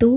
2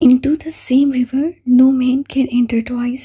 Into the same river no man can enter twice.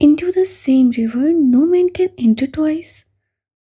Into the same river no man can enter twice.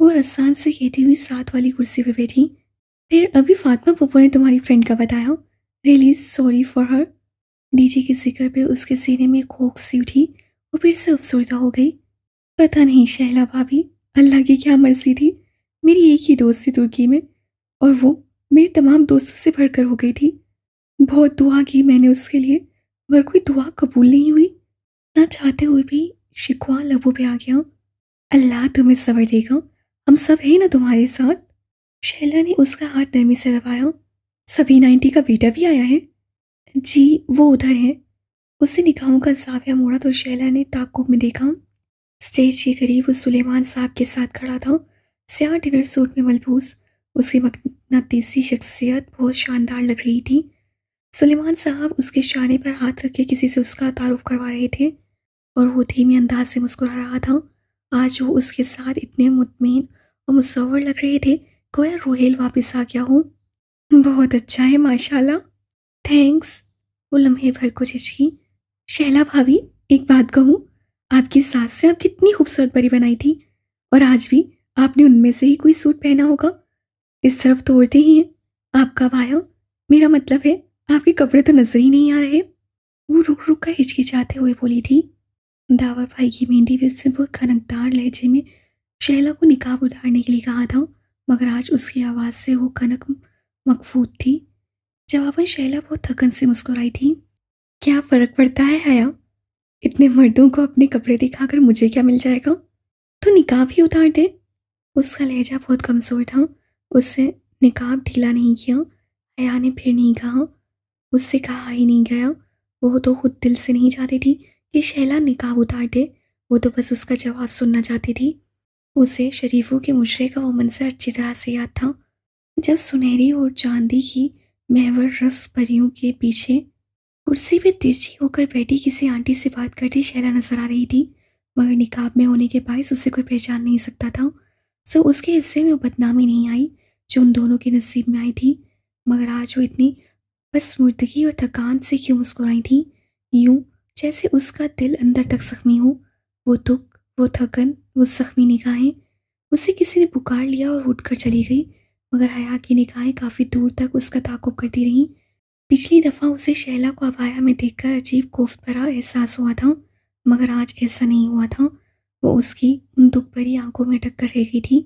وہ رسان سے کہتی ہوئی ساتھ والی کرسی پہ بیٹھی۔ پھر ابھی فاطمہ پھپھو نے تمہاری فرینڈ کا بتایا؟ Really sorry for her. D G کے ذکر پہ اس کے سینے میں کھوک سی اٹھی، وہ پھر سے افسردہ ہو گئی۔ پتہ نہیں شہلا بھابھی، اللہ کی کیا مرضی تھی، میری ایک ہی دوست تھی ترکی میں، اور وہ میری تمام دوستوں سے بڑھ کر ہو گئی تھی۔ بہت دعا کی میں نے اس کے لیے، مگر کوئی دعا قبول نہیں ہوئی۔ نہ چاہتے ہوئے بھی شکوہ لبوں پہ آ گیا۔ اللہ تمہیں صبر دے گا، ہم سب ہیں نا تمہارے ساتھ۔ شہلا نے اس کا ہاتھ نرمی سے دبایا۔ سبینہ آنٹی کا بیٹا بھی آیا ہے؟ جی وہ ادھر ہے۔ اسے نگاہوں کا زاویہ موڑا تو شہلا نے تعقب میں دیکھا۔ اسٹیج کے قریب وہ سلیمان صاحب کے ساتھ کھڑا تھا، سیاہ ڈنر سوٹ میں ملبوس۔ اس کی مقناطیسی شخصیت بہت شاندار لگ رہی تھی۔ سلیمان صاحب اس کے شانے پر ہاتھ رکھ کے کسی سے اس کا تعارف کروا رہے تھے، اور وہ دھیمے انداز سے مسکرا رہا تھا۔ آج وہ اس کے ساتھ اتنے مطمئن اور مصور لگ رہے تھے، گویا روحیل واپس آ گیا ہو۔ بہت اچھا ہے ماشاءاللہ۔ تھینکس۔ وہ لمحے بھر کو جھجکی۔ شہلا بھابھی، ایک بات کہوں، آپ کی ساس سے آپ کتنی خوبصورت پری بنائی تھی، اور آج بھی آپ نے ان میں سے ہی کوئی سوٹ پہنا ہوگا۔ اس طرف توڑتے ہی ہیں۔ آپ کب آیا؟ میرا مطلب ہے آپ کے کپڑے تو نظر ہی نہیں آ رہے۔ وہ رک رک کر ہچکچاتے ہوئے بولی تھی۔ داور بھائی کی مہندی بھی اس سے بہت کھنکدار لہجے میں شہلا کو نقاب اتارنے کے لیے کہا تھا، مگر آج اس کی آواز سے وہ کھنک مکفوت تھی۔ جواباً شہلا بہت تھکن سے مسکرائی تھی۔ کیا فرق پڑتا ہے حیا؟ اتنے مردوں کو اپنے کپڑے دکھا کر مجھے کیا مل جائے گا؟ تو نقاب ہی اتار دے۔ اس کا لہجہ بہت کمزور تھا۔ اس سے نقاب ڈھیلا نہیں کیا۔ حیا نے پھر نہیں کہا۔ اس سے کہا ہی نہیں گیا۔ وہ تو خود دل سے نہیں چاہتی تھی کہ شہلا نقاب اتار دے، وہ تو بس اس کا جواب سننا چاہتی تھی۔ اسے شریفوں کے مشرے کا وہ منظر اچھی طرح سے یاد تھا، جب سنہری اور چاندی کی محور رس پریوں کے پیچھے کرسی پہ ترچھی ہو کر بیٹھی کسی آنٹی سے بات کرتی شہلا نظر آ رہی تھی، مگر نقاب میں ہونے کے باعث اسے کوئی پہچان نہیں سکتا تھا۔ سو اس کے حصے میں وہ بدنامی نہیں آئی جو ان دونوں کے نصیب میں آئی تھی، مگر آج وہ اتنی بس مردگی اور تھکان سے کیوں مسکرائی تھی، یوں جیسے اس کا دل اندر تک زخمی ہو۔ وہ دکھ، وہ تھکن، وہ زخمی نگاہیں۔ اسے کسی نے پکار لیا اور اٹھ کر چلی گئی، مگر حیا کی نگاہیں کافی دور تک اس کا تعاقب کرتی رہیں۔ پچھلی دفعہ اسے شہلا کو ابایا میں دیکھ کر عجیب کوفت بھرا احساس ہوا تھا، مگر آج ایسا نہیں ہوا تھا۔ وہ اس کی ان دکھ بھری آنکھوں میں ڈھک کر رہ گئی تھی۔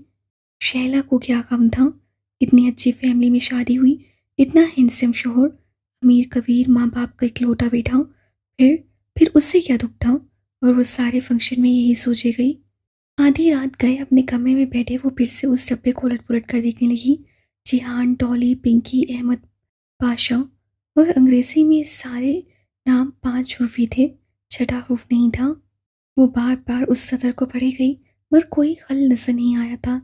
شہلا کو کیا غم تھا؟ اتنی اچھی فیملی میں شادی ہوئی، اتنا ہینڈسم شوہر، امیر کبیر ماں باپ کا اکلوٹا بیٹا، پھر اس سے کیا دکھ تھا؟ اور وہ سارے فنکشن میں یہی سوچے گئی۔ آدھی رات گئے اپنے کمرے میں بیٹھے وہ پھر سے اس ڈبے کو الٹ پلٹ کر دیکھنے لگی۔ جیہان، ڈالی، پنکی، احمد پاشا، مگر انگریزی میں سارے نام 5 حرفی تھے، چھٹا حرف نہیں تھا۔ وہ بار بار اس سطر کو پڑھی گئی، مگر کوئی حل نظر نہیں آیا تھا۔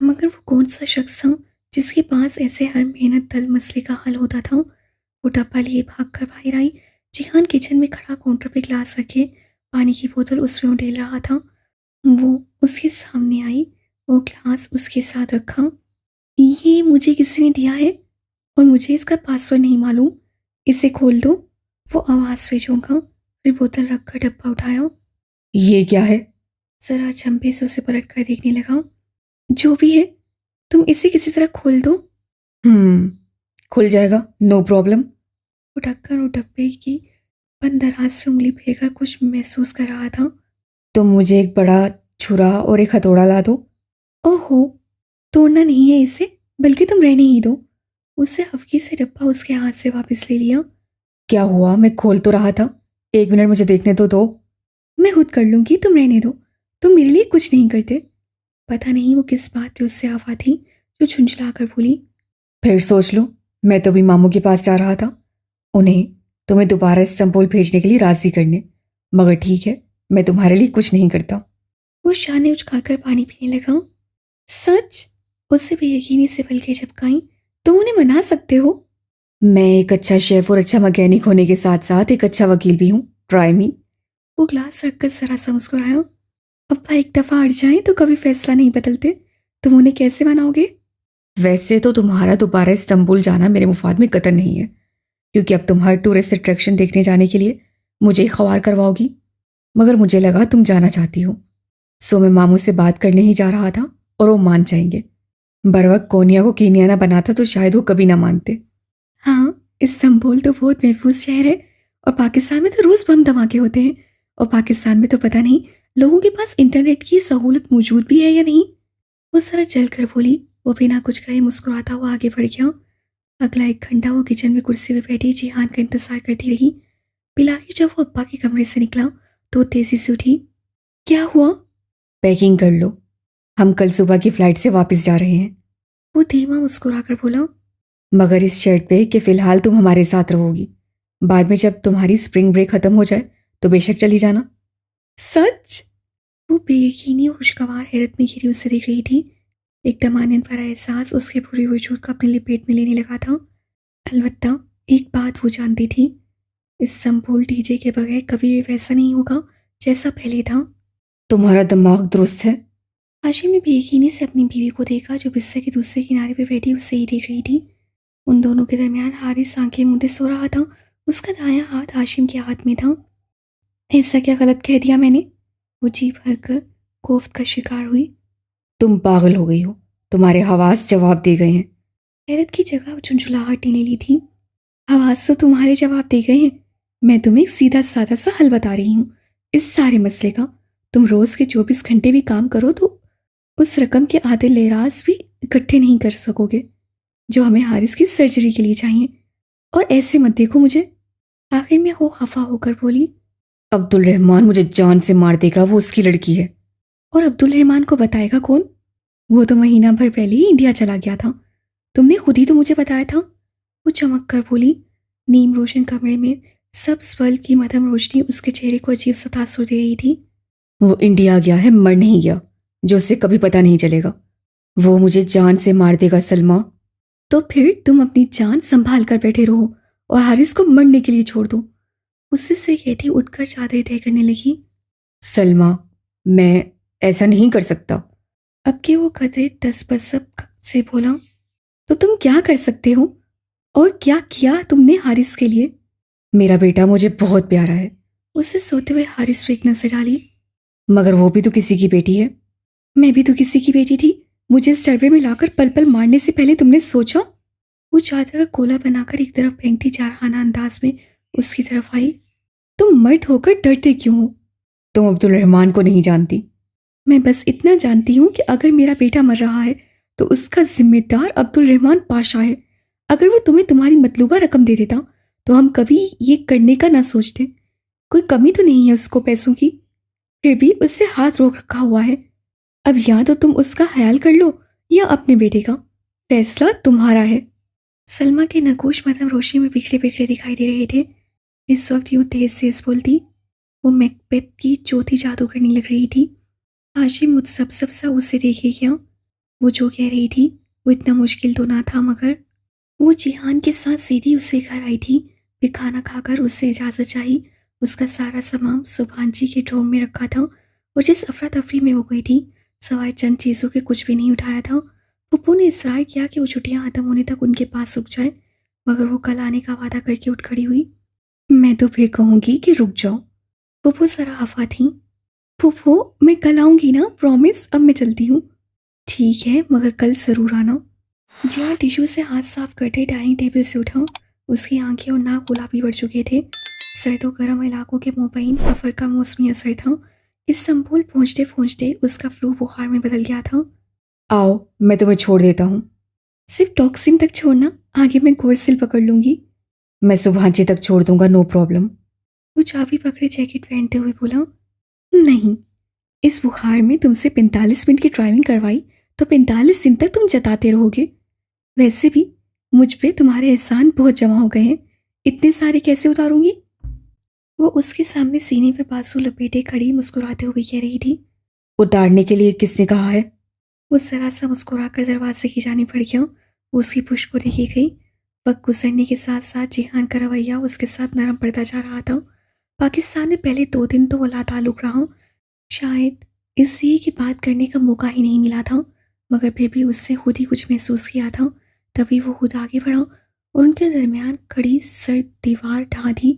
مگر وہ کون سا شخص تھا جس کے پاس ایسے ہر محنت دل مسئلے کا حل ہوتا تھا؟ وہ ڈبہ لیے بھاگ کر باہر آئی۔ جیہان کچن میں کھڑا کاؤنٹر پہ گلاس رکھے پانی کی بوتل اس میں ڈیل رہا تھا۔ وہ اس کے سامنے آئی، وہ گلاس اس کے ساتھ رکھا۔ یہ مجھے کسی نے دیا ہے اور مجھے اس کا پاسورڈ نہیں معلوم، اسے کھول دو۔ وہ آواز سے چونکا، پھر بوتل رکھ کر ڈبہ اٹھایا۔ یہ کیا ہے؟ ذرا چمپے سے اسے پلٹ کر دیکھنے لگا۔ جو بھی ہے تم اسے کسی طرح کھول دو۔ کھل جائے گا، نو پرابلم۔ وہ ڈھکن اور ڈبے کی بند دراز سے انگلی پھیر کر کچھ محسوس کر رہا تھا۔ تم مجھے ایک بڑا چھرا اور ایک ہتھوڑا لا دو۔ اوہو، توڑنا نہیں ہے اسے، بلکہ تم رہنے ہی دو۔ اسے ہفکی سے ڈبہ اس کے ہاتھ سے واپس لے لیا۔ کیا ہوا؟ میں کھول تو رہا تھا، 1 منٹ مجھے دیکھنے تو دو۔ میں خود کر لوں گی، تم رہنے دو، تم میرے لیے کچھ نہیں کرتے۔ پتہ نہیں وہ کس بات پہ اس سے آفا تھی جو جھنجھلا کر بولی۔ پھر سوچ لو، میں تو بھی ماموں کے پاس جا رہا تھا، انہیں تمہیں دوبارہ استنبول بھیجنے کے لیے راضی کرنے، مگر ٹھیک ہے، میں تمہارے لیے کچھ نہیں کرتا۔ وہ شانے اچھا کر پانی پینے لگا۔ سچ؟ اس سے بے یقینی سے پلکیں جھپکائیں۔ تم انہیں منا سکتے ہو؟ میں ایک اچھا شیف اور اچھا مکینک ہونے کے ساتھ ساتھ ایک اچھا وکیل بھی ہوں، ٹرائی می۔ وہ گلاس رکھ کر ذرا سا مسکرایا۔ ابا ایک دفعہ اڑ جائیں تو کبھی فیصلہ نہیں بدلتے، تم انہیں کیسے مناؤ گے؟ ویسے تو تمہارا دوبارہ استنبول جانا میرے مفاد میں قطع نہیں ہے، کیونکہ اب تم ہر ٹورسٹ اٹریکشن دیکھنے جانے کے لیے مجھے ہی خوار کرواؤ گی، مگر مجھے لگا تم جانا چاہتی ہو، سو میں ماموں سے بات کرنے ہی جا رہا تھا۔ اور وہ مان جائیں گے. بروقت کونیا کو کینیا نہ بناتا تو شاید وہ کبھی نہ مانتے. ہاں، استنبول تو بہت محفوظ شہر ہے، اور پاکستان میں تو روز بم دھماکے ہوتے ہیں، اور پاکستان میں تو پتہ نہیں لوگوں کے پاس انٹرنیٹ کی سہولت موجود بھی ہے یا نہیں. وہ ذرا چل کر بولی. وہ بنا کچھ کہے مسکراتا ہوا آگے بڑھ گیا. اگلا 1 گھنٹہ وہ کچن میں کرسی پہ بیٹھی جیہان کا انتظار کرتی رہی. بلاخر جب وہ ابا کے کمرے سے نکلا تو وہ تیزی سے اٹھی. کیا ہوا؟ پیکنگ کر لو، ہم کل صبح کی فلائٹ سے واپس جا رہے ہیں. وہ دھیما مسکرا کر بولا. مگر اس شرط پہ کہ فی الحال تم ہمارے ساتھ رہو گی. بعد میں جب تمہاری اسپرنگ بریک ختم ہو جائے تو بے شک چلی جانا. سچ؟ وہ بے یقینی اور خوشگوار حیرت میں گھری اسے دیکھ رہی تھی. ایک دم آنند بھرا احساس اس کے پورے وجود کو اپنے لپیٹ میں لینے لگا تھا. البتہ ایک بات وہ جانتی تھی، اس سمبول ڈی جے کے بغیر کبھی بھی ویسا نہیں ہوگا جیسا پہلے تھا. تمہارا دماغ درست ہے؟ ہاشم نے بے یقینی سے اپنی بیوی کو دیکھا جو بستر کے دوسرے کنارے پہ بیٹھی اسے ہی دیکھ رہی تھی. ان دونوں کے درمیان حارث آنکھیں موندے سو رہا تھا. اس کا دایاں ہاتھ ہاشم کے ہاتھ میں تھا. ایسا کیا غلط کہہ دیا میں نے؟ وہ جی بھر کر کوفت کا شکار ہوئی. تم پاگل ہو گئی ہو، تمہارے حواس جواب دے گئے ہیں. حیرت کی جگہ جھنجھلاہٹ نے لے لی تھی. حواس تو تمہارے جواب دے گئے ہیں، میں تمہیں ایک سیدھا سادہ سا حل بتا رہی ہوں اس سارے مسئلے کا. تم روز کے 24 گھنٹے بھی کام کرو تو اس رقم کے آدھے لیراز بھی اکٹھے نہیں کر سکو گے جو ہمیں حارث کی سرجری کے لیے چاہیے. اور ایسے مت دیکھو مجھے. آخر میں وہ خفا ہو کر بولی. عبد الرحمن مجھے جان سے مار دے گا، وہ اس کی لڑکی ہے. اور عبد الرحمن کو بتائے گا کون؟ وہ تو مہینہ بھر پہلے ہی انڈیا چلا گیا تھا، تم نے خود ہی تو مجھے بتایا تھا. وہ چمک کر بولی. نیم روشن کمرے میں سبز بلب کی مدھم روشنی اس کے چہرے کو عجیب سا تاثر دے رہی تھی. وہ انڈیا گیا ہے، مر نہیں گیا، جو اسے کبھی پتہ نہیں چلے گا. وہ مجھے جان سے مار دے گا سلمہ. تو پھر تم اپنی جان سنبھال کر بیٹھے رہو اور حارث کو مرنے کے لیے چھوڑ دو. اس سے کہتی اٹھ کر چادریں طے کرنے لگی. سلمہ، میں ایسا نہیں کر سکتا. اب کہ وہ قدرے تذبذب سے بولا. تو تم کیا کر سکتے ہو؟ اور کیا کیا تم نے حارث کے لیے؟ میرا بیٹا مجھے بہت پیارا ہے. اسے سوتے ہوئے حارث پہ ایک نظر ڈالی. مگر وہ بھی تو کسی کی بیٹی ہے. میں بھی تو کسی کی بیٹی تھی. مجھے اس ڈربے میں لا کر پل پل مارنے سے پہلے تم نے سوچا؟ وہ چادر کا کولا بنا کر ایک طرف پھینکتی جارحانہ انداز میں اس کی طرف آئی. تم مرد ہو کر ڈرتے کیوں ہو؟ تم عبد الرحمن کو نہیں جانتی. میں بس اتنا جانتی ہوں کہ اگر میرا بیٹا مر رہا ہے تو اس کا ذمہ دار عبد الرحمن پاشا ہے. اگر وہ تمہیں تمہاری مطلوبہ رقم دے دیتا تو ہم کبھی یہ کرنے کا نہ سوچتے. کوئی کمی تو نہیں ہے اس کو پیسوں کی، پھر بھی اس سے ہاتھ روک رکھا ہوا ہے. اب یا تو تم اس کا خیال کر لو یا اپنے بیٹے کا، فیصلہ تمہارا ہے. سلمہ کے نگوش مدھم روشنی میں بکھڑے بکھڑے دکھائی دے رہے تھے. اس وقت یوں تیز تیز بولتی. وہ میکبیتھ کی چوتھی جادوگرنی لگ رہی تھی. ہاشم متسبسب سا اسے دیکھے کیا. وہ جو کہہ رہی تھی وہ اتنا مشکل تو نہ تھا، مگر وہ جیہان کے ساتھ سیدھی اسے گھر آئی تھی. پھر کھانا کھا کر اس سے اجازت چاہی. اس کا سارا سامان سبحان جی کے ڈروم میں رکھا تھا اور جس افراتفری میں وہ گئی تھی سوائے چند چیزوں کے کچھ بھی نہیں اٹھایا تھا. پھپھو نے اصرار کیا کہ وہ چھٹیاں ختم ہونے تک ان کے پاس رک جائے، مگر وہ کل آنے کا وعدہ کر کے اٹھ کھڑی ہوئی. میں تو پھر کہوں گی کہ رک جاؤ. پھپھو ذرا خفا تھیں. پھپھو میں کل آؤں گی نا، پرومس. اب میں چلتی ہوں. ٹھیک ہے، مگر کل ضرور آنا. جہاں ٹیشو سے ہاتھ صاف کرتے ڈائننگ ٹیبل سے اٹھا. اس کی آنکھیں اور ناک گلابی پڑ چکے تھے. سرد و گرم علاقوں کے مابین سفر کا موسمی اثر تھا. استنبول پہنچتے پہنچتے اس کا فلو بخار میں بدل گیا تھا. آؤ میں تمہیں چھوڑ دیتا ہوں. صرف ٹاکسم تک چھوڑنا، آگے میں کورسل پکڑ لوں گی. میں سبحانچی تک چھوڑ دوں گا، نو پرابلم. وہ چابی پکڑے جیکٹ پہنتے ہوئے بولا. نہیں، اس بخار میں تم سے 45 منٹ کی ڈرائیونگ کروائی تو 45 دن تک تم جتاتے رہو گے. ویسے بھی مجھ پہ تمہارے احسان بہت جمع ہو گئے ہیں، اتنے سارے کیسے اتاروں گی؟ وہ اس کے سامنے سینے پہ بازو لپیٹے کھڑی مسکراتے ہوئے کہہ رہی تھی. اتارنے کے لیے کس نے کہا ہے؟ وہ ذرا سا مسکرا کر دروازے کی جانب بڑھ گیا. وہ اس کی پشت کو دیکھی گئی. وقت گزرنے کے ساتھ ساتھ جیہان کا رویہ اس کے ساتھ نرم پڑتا جا رہا تھا. پاکستان میں پہلے 2 دن تو وہ لا تعلق رہا، شاید اس لیے کہ بات کرنے کا موقع ہی نہیں ملا تھا، مگر پھر بھی اس سے خود ہی کچھ محسوس کیا تھا. تبھی وہ خود آگے بڑھا اور ان کے درمیان کھڑی سرد دیوار ڈھا دی.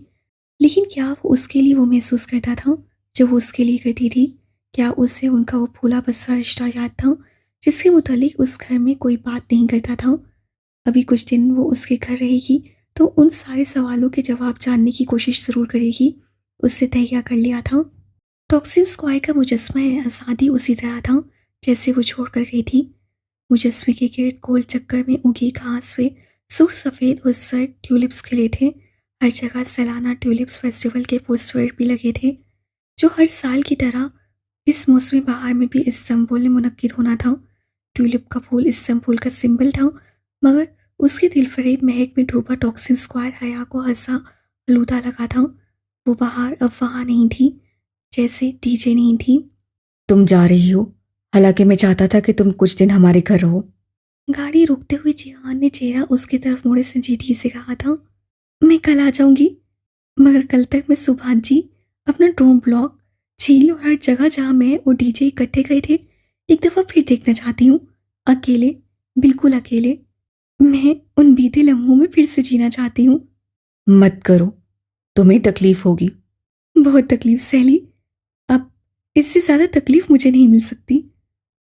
لیکن کیا وہ اس کے لیے وہ محسوس کرتا تھا جو وہ اس کے لیے کرتی تھی؟ کیا اسے ان کا وہ پھولا بسا رشتہ یاد تھا جس کے متعلق اس گھر میں کوئی بات نہیں کرتا تھا۔ ابھی کچھ دن وہ اس کے گھر رہے گی تو ان سارے سوالوں کے جواب جاننے کی کوشش ضرور کرے گی۔ اس سے تہیہ کر لیا تھا۔ ٹاکسم اسکوائر کا مجسمہ آزادی اسی طرح تھا جیسے وہ چھوڑ کر گئی تھی۔ مجسمے کے گرد گول چکر میں اگی گھاس پہ سرخ سفید اور زرد ٹیولپس کھلے تھے۔ ہر جگہ سالانہ ٹیولپس فیسٹیول کے پوسٹر بھی لگے تھے جو ہر سال کی طرح اس موسم بہار میں بھی استنبول میں منعقد ہونا تھا۔ ٹیولپ کا پھول استنبول کا سمبل تھا، مگر اس کے دل فریب مہک میں ڈوبا ٹاکسم اسکوائر حیا کو ہنسا آلودہ لگا تھا۔ وہ بہار اب وہاں نہیں تھی، جیسے ڈی جے نہیں تھی۔ تم جا رہی ہو، حالانکہ میں چاہتا تھا کہ تم کچھ دن ہمارے گھر رہو۔ گاڑی روکتے ہوئے جیہان نے چہرہ اس کی طرف موڑے سنجیدگی سے کہا تھا۔ میں کل آ جاؤں گی، مگر کل تک میں سبحان جی، اپنا ڈرون بلاک، جھیل اور ہر جگہ جہاں میں اور ڈی جے اکٹھے گئے تھے ایک دفعہ پھر دیکھنا چاہتی ہوں۔ اکیلے، بالکل اکیلے۔ میں ان بیتے لمحوں میں پھر سے جینا چاہتی ہوں۔ مت کرو، تمہیں تکلیف ہوگی۔ بہت تکلیف سہ لی، اب اس سے زیادہ تکلیف مجھے نہیں مل سکتی۔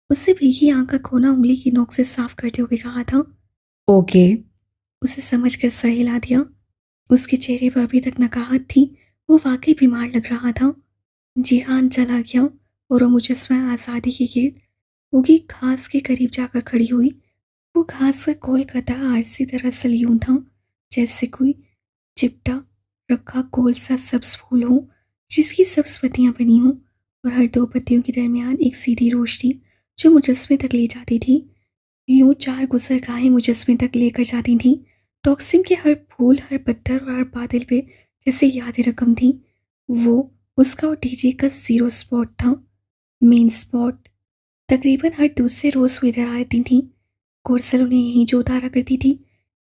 اس سے بھیگی آنکھ کا کونا انگلی کی نوک سے صاف کرتے ہوئے کہا تھا۔ اوکے۔ اسے سمجھ کر سر ہلا دیا۔ اس کے چہرے پر ابھی تک نکاہت تھی، وہ واقعی بیمار لگ رہا تھا۔ جیہان چلا گیا اور وہ مجسمہ آزادی کے گرد اگی گھاس کے قریب جا کر کھڑی ہوئی۔ وہ گھاس کا کولکتہ عارضی دراصل یوں تھا جیسے کوئی چپٹا رکھا گول سا سبز پھول ہو جس کی سبز پتیاں بنی ہوں، اور ہر دو پتیوں کے درمیان ایک سیدھی روشنی جو مجسمے تک لے جاتی تھی۔ یوں چار گزرگاہیں مجسمے تک لے کر جاتی تھیں۔ ٹاکسم کے ہر پھول، ہر پتھر اور ہر بادل پہ جیسے یاد رقم تھی۔ وہ اس کا اور ڈی جے کا زیرو اسپاٹ تھا، مین اسپاٹ۔ تقریباً ہر دوسرے روز وہ ادھر آتی تھیں۔ کورسل انہیں یہیں جو اتارا کرتی تھی،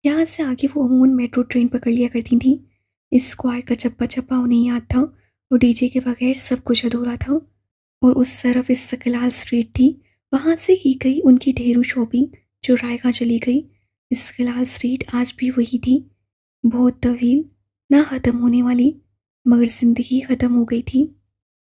یہاں سے آگے وہ عموماً میٹرو ٹرین پکڑ لیا کرتی تھیں۔ اس اسکوائر کا چپا چپا انہیں یاد تھا، اور ڈی جے کے بغیر سب کچھ ادھورا تھا۔ اور اس طرف استقلال اسٹریٹ تھی، وہاں سے کی گئی ان کی ڈھیروں شاپنگ جو رائگاں چلی گئی۔ استقلال اسٹریٹ آج بھی وہی تھی، بہت طویل، نہ ختم ہونے والی، مگر زندگی ختم ہو گئی تھی۔